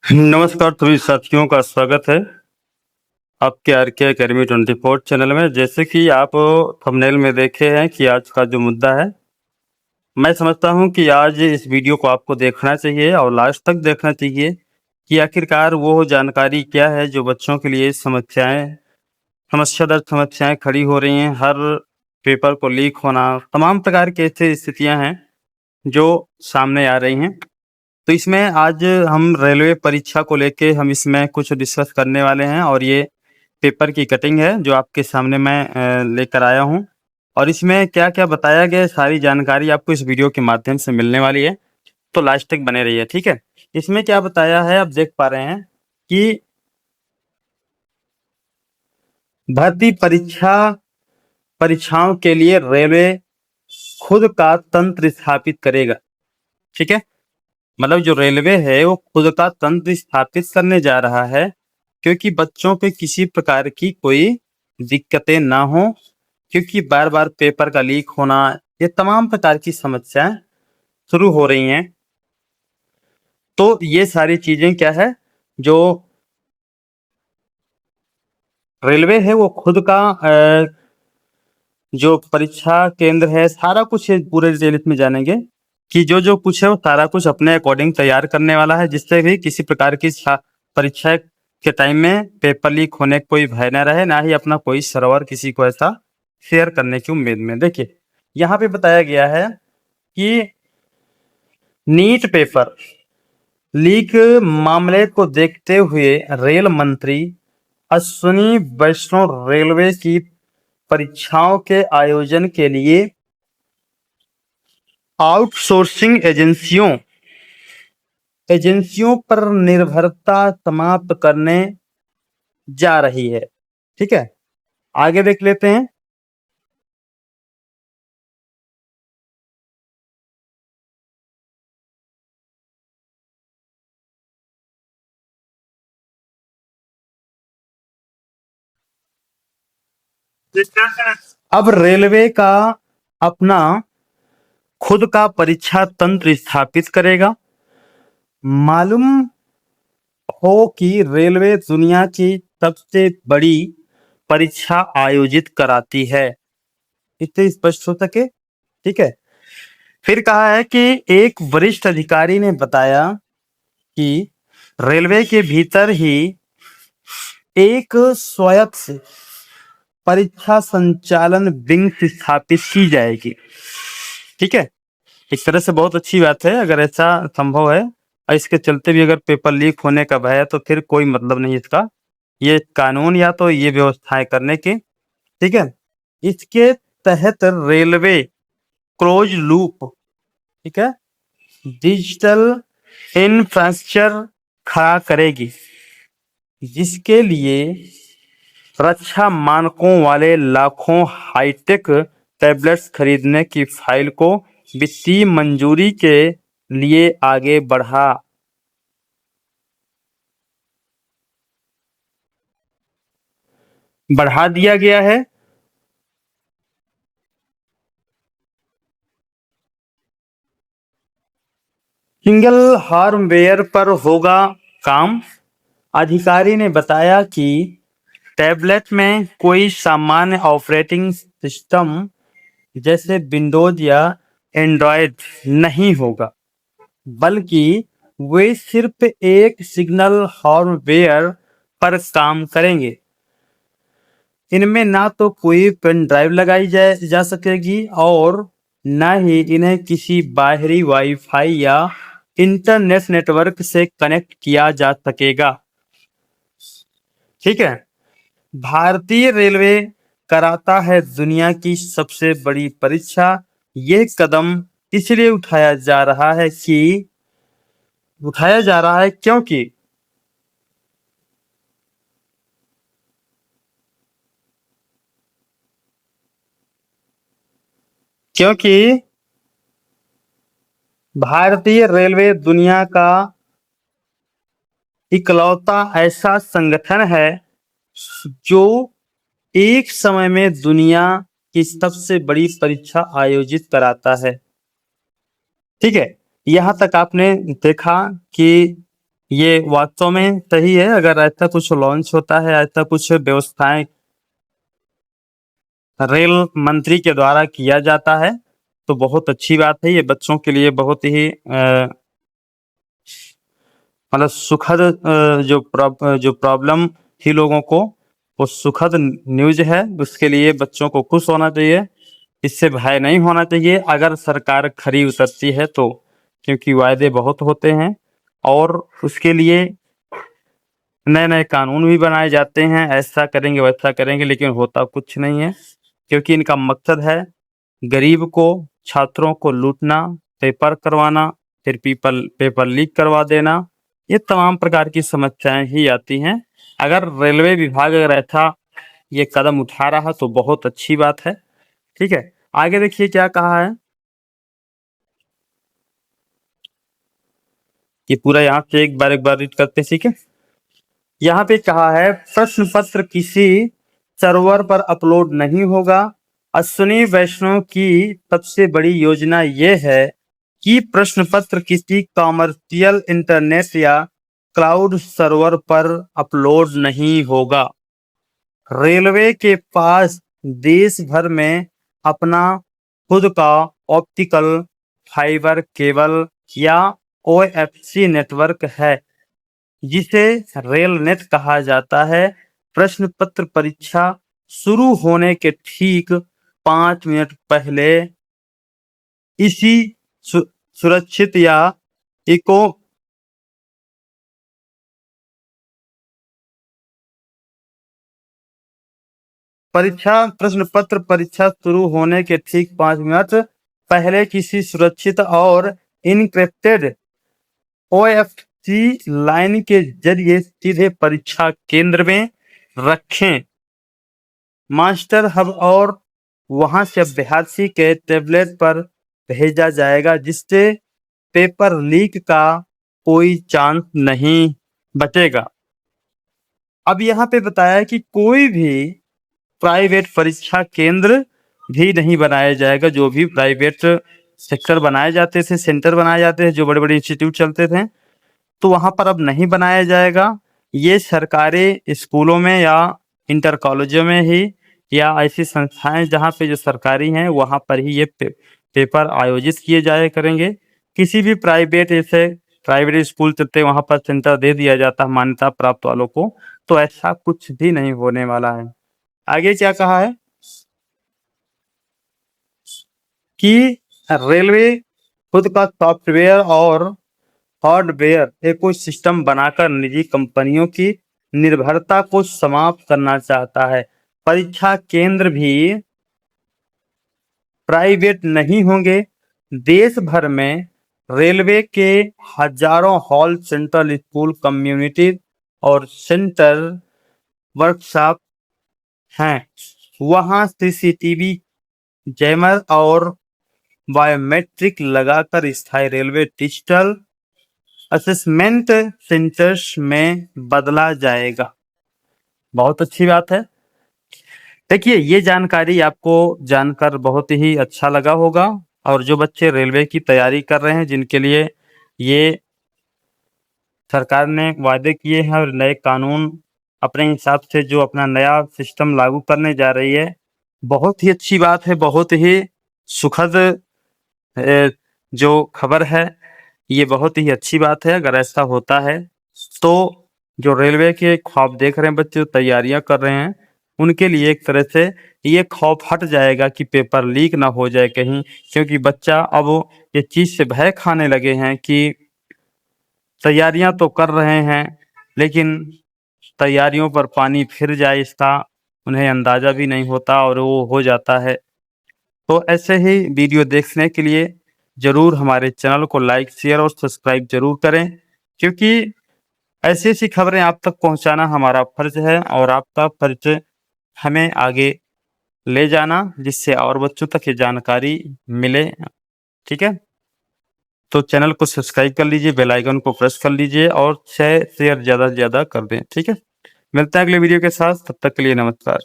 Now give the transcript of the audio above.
नमस्कार सभी साथियों का स्वागत है आपके आरके एकेडमी 24 चैनल में। जैसे कि आप थंबनेल में देखे हैं कि आज का जो मुद्दा है, मैं समझता हूं कि आज इस वीडियो को आपको देखना चाहिए और लास्ट तक देखना चाहिए कि आखिरकार वो जानकारी क्या है जो बच्चों के लिए समस्या दर समस्याएं खड़ी हो रही हैं। हर पेपर को लीक होना, तमाम प्रकार की ऐसी स्थितियां हैं जो सामने आ रही हैं। तो इसमें आज हम रेलवे परीक्षा को लेके हम इसमें कुछ डिस्कस करने वाले हैं और ये पेपर की कटिंग है जो आपके सामने मैं लेकर आया हूँ। और इसमें क्या क्या बताया गया है, सारी जानकारी आपको इस वीडियो के माध्यम से मिलने वाली है, तो लास्ट तक बने रहिए। ठीक है, इसमें क्या बताया है आप देख पा रहे हैं कि भर्ती परीक्षाओं के लिए रेलवे खुद का तंत्र स्थापित करेगा। ठीक है, मतलब जो रेलवे है वो खुद का तंत्र स्थापित करने जा रहा है, क्योंकि बच्चों पे किसी प्रकार की कोई दिक्कतें ना हो, क्योंकि बार बार पेपर का लीक होना, ये तमाम प्रकार की समस्याएं शुरू हो रही हैं। तो ये सारी चीजें क्या है, जो रेलवे है वो खुद का जो परीक्षा केंद्र है, सारा कुछ पूरे डिटेल में जानेंगे कि जो जो कुछ है वो सारा कुछ अपने अकॉर्डिंग तैयार करने वाला है, जिससे भी किसी प्रकार की परीक्षा के टाइम में पेपर लीक होने का कोई भय न रहे, ना ही अपना कोई सर्वर किसी को ऐसा शेयर करने की उम्मीद में। देखिए यहाँ पे बताया गया है कि नीट पेपर लीक मामले को देखते हुए रेल मंत्री अश्विनी वैष्णव रेलवे की परीक्षाओं के आयोजन के लिए आउटसोर्सिंग एजेंसियों पर निर्भरता समाप्त करने जा रही है। ठीक है, आगे देख लेते हैं। अब रेलवे का अपना खुद का परीक्षा तंत्र स्थापित करेगा। मालूम हो कि रेलवे दुनिया की सबसे बड़ी परीक्षा आयोजित कराती है, इतने स्पष्ट हो सके। ठीक है, फिर कहा है कि एक वरिष्ठ अधिकारी ने बताया कि रेलवे के भीतर ही एक स्वायत्त परीक्षा संचालन विंग स्थापित की जाएगी। ठीक है, एक तरह से बहुत अच्छी बात है अगर ऐसा संभव है, और इसके चलते भी अगर पेपर लीक होने का भय है तो फिर कोई मतलब नहीं इसका, ये कानून या तो ये व्यवस्थाएं करने की। ठीक है, इसके तहत रेलवे क्लोज लूप, ठीक है, डिजिटल इंफ्रास्ट्रक्चर खड़ा करेगी, जिसके लिए रक्षा मानकों वाले लाखों हाईटेक टैबलेट्स खरीदने की फाइल को वित्तीय मंजूरी के लिए आगे बढ़ा दिया गया है। सिंगल हार्डवेयर पर होगा काम। अधिकारी ने बताया कि टैबलेट में कोई सामान्य ऑपरेटिंग सिस्टम जैसे विंडोज या एंड्रॉयड नहीं होगा, बल्कि वे सिर्फ एक सिग्नल हार्डवेयर पर काम करेंगे। इनमें ना तो कोई पेन ड्राइव लगाई जा सकेगी और ना ही इन्हें किसी बाहरी वाईफाई या इंटरनेट नेटवर्क से कनेक्ट किया जा सकेगा। ठीक है, भारतीय रेलवे कराता है दुनिया की सबसे बड़ी परीक्षा। ये कदम इसलिए उठाया जा रहा है क्योंकि भारतीय रेलवे दुनिया का इकलौता ऐसा संगठन है जो एक समय में दुनिया की सबसे बड़ी परीक्षा आयोजित कराता है। ठीक है, यहां तक आपने देखा कि ये वास्तव में सही है। अगर ऐसा कुछ लॉन्च होता है, ऐसा कुछ व्यवस्थाएं रेल मंत्री के द्वारा किया जाता है तो बहुत अच्छी बात है। ये बच्चों के लिए बहुत ही मतलब सुखद जो प्रॉब्लम थी लोगों को, वो सुखद न्यूज है। उसके लिए बच्चों को खुश होना चाहिए, इससे भय नहीं होना चाहिए अगर सरकार खरी उतरती है तो, क्योंकि वायदे बहुत होते हैं और उसके लिए नए नए कानून भी बनाए जाते हैं, ऐसा करेंगे वैसा करेंगे, लेकिन होता कुछ नहीं है। क्योंकि इनका मकसद है गरीब को, छात्रों को लूटना, पेपर करवाना, फिर पेपर लीक करवा देना, ये तमाम प्रकार की समस्याएं ही आती हैं। अगर रेलवे विभाग अगर ऐसा ये कदम उठा रहा तो बहुत अच्छी बात है। ठीक है, आगे देखिए क्या कहा है कि पूरा यहाँ से एक बार रीड करते हैं, ठीक है। यहाँ पे कहा है प्रश्न पत्र किसी सर्वर पर अपलोड नहीं होगा। अश्विनी वैष्णव की सबसे बड़ी योजना ये है कि प्रश्न पत्र किसी कॉमर्शियल इंटरनेट या क्लाउड सर्वर पर अपलोड नहीं होगा। रेलवे के पास देश भर में अपना खुद का ऑप्टिकल फाइबर केबल या ओएफसी नेटवर्क है, जिसे रेल नेट कहा जाता है। प्रश्न पत्र परीक्षा शुरू होने के ठीक 5 मिनट पहले इसी सुरक्षित या इको प्रश्न पत्र परीक्षा शुरू होने के ठीक 5 मिनट पहले किसी सुरक्षित और इनक्रिप्टेड ओएफसी लाइन के जरिए सीधे परीक्षा केंद्र में रखें। मास्टर हब और वहां से अभ्यर्थी के टैबलेट पर भेजा जाएगा, जिससे पेपर लीक का कोई चांस नहीं बचेगा। अब यहाँ पे बताया कि कोई भी प्राइवेट परीक्षा केंद्र भी नहीं बनाया जाएगा। जो भी प्राइवेट सेक्टर बनाए जाते थे, सेंटर बनाए जाते थे, जो बड़े बड़े इंस्टीट्यूट चलते थे, तो वहां पर अब नहीं बनाया जाएगा। ये सरकारी स्कूलों में या इंटर कॉलेजों में ही या ऐसी संस्थाएं जहां पे जो सरकारी हैं वहां पर ही ये पेपर आयोजित किए जाया करेंगे। किसी भी प्राइवेट स्कूल चलते वहां पर सेंटर दे दिया जाता है मान्यता प्राप्त वालों को, तो ऐसा कुछ भी नहीं होने वाला है। आगे क्या कहा है कि रेलवे खुद का सॉफ्टवेयर और हार्डवेयर इकोसिस्टम बनाकर निजी कंपनियों की निर्भरता को समाप्त करना चाहता है। परीक्षा केंद्र भी प्राइवेट नहीं होंगे। देश भर में रेलवे के हजारों हॉल, सेंट्रल स्कूल, कम्युनिटी और सेंटर वर्कशॉप हैं। वहां सीसीटीवी, जैमर और बायोमेट्रिक लगाकर स्थायी रेलवे डिजिटल असेसमेंट सेंटर्स में बदला जाएगा। बहुत अच्छी बात है। देखिए, ये जानकारी आपको जानकर बहुत ही अच्छा लगा होगा, और जो बच्चे रेलवे की तैयारी कर रहे हैं, जिनके लिए ये सरकार ने वायदे किए हैं और नए कानून अपने हिसाब से जो अपना नया सिस्टम लागू करने जा रही है, बहुत ही अच्छी बात है, बहुत ही सुखद जो खबर है, ये बहुत ही अच्छी बात है। अगर ऐसा होता है तो जो रेलवे के ख्वाब देख रहे हैं बच्चे, तैयारियां कर रहे हैं, उनके लिए एक तरह से ये खौफ हट जाएगा कि पेपर लीक ना हो जाए कहीं। क्योंकि बच्चा अब ये चीज से भय खाने लगे हैं कि तैयारियां तो कर रहे हैं, लेकिन तैयारियों पर पानी फिर जाए इसका उन्हें अंदाजा भी नहीं होता और वो हो जाता है। तो ऐसे ही वीडियो देखने के लिए जरूर हमारे चैनल को लाइक, शेयर और सब्सक्राइब जरूर करें, क्योंकि ऐसी ऐसी खबरें आप तक पहुंचाना हमारा फर्ज है और आपका फर्ज हमें आगे ले जाना, जिससे और बच्चों तक ये जानकारी मिले। ठीक है, तो चैनल को सब्सक्राइब कर लीजिए, बेल आइकन को प्रेस कर लीजिए और शेयर ज़्यादा से ज़्यादा कर दें। ठीक है, मिलते हैं अगले वीडियो के साथ, तब तक के लिए नमस्कार।